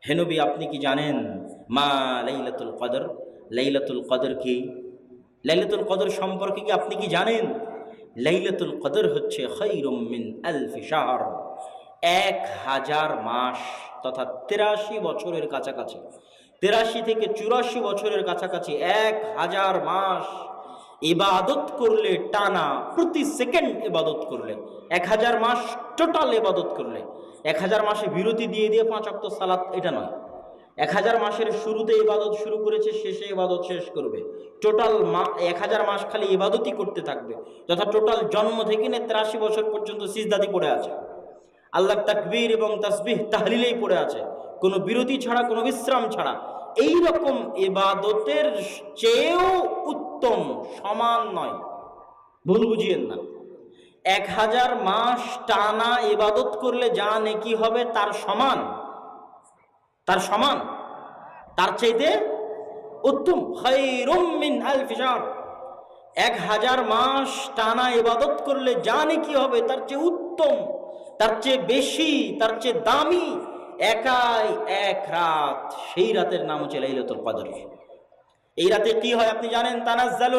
হে নবী, আপনি কি জানেন মা লাইলাতুল কদর? লাইলাতুল কদর কি? লাইলাতুল কদর সম্পর্কে কি আপনি কি জানেন? লাইলাতুল কদর হচ্ছে খায়রুম মিন আলফি শাহর, 1000 মাস তথা 83 বছরের কাছাকাছি, 83 থেকে 84 বছরের কাছাকাছি 1000 মাস ইবাদত করলে, টানা প্রতি সেকেন্ড ইবাদত করলে, 1000 মাস টোটাল ইবাদত করলে, 1000 মাসে বিরতি দিয়ে দিয়ে 5 ওয়াক্ত সালাত এটা নয়, 1000 মাসের শুরুতে ইবাদত শুরু করেছে, শেষে ইবাদত শেষ করবে, টোটাল 1000 মাস খালি ইবাদতই করতে থাকবে, যথা টোটাল জন্ম থেকে নিয়ে 83 বছর পর্যন্ত সিজদাতে পড়ে আছে, আল্লাহর তাকবীর এবং তাসবিহ তাহলিলেই পড়ে আছে, কোনো বিরতি ছাড়া, কোনো বিশ্রাম ছাড়া। এই রকম ইবাদতের চেয়েও উত্তম, সমান নয়, ভুল বুঝিয়েন না। 1000 মাস টানা ইবাদত করলে যা নেকি হবে তার সমান, তার সমান, তার চাইতে উত্তম। খায়রুম মিন আলফি শাহর, 1000 মাস টানা ইবাদত করলে যা নেকি হবে তার চেয়ে উত্তম, তার চেয়ে বেশি, তার চেয়ে দামি একাই এক রাত, সেই রাতের নাম হচ্ছে লাইলাতুল কদর। এই রাতে কি হয় আপনি জানেন? তানাজ্জালু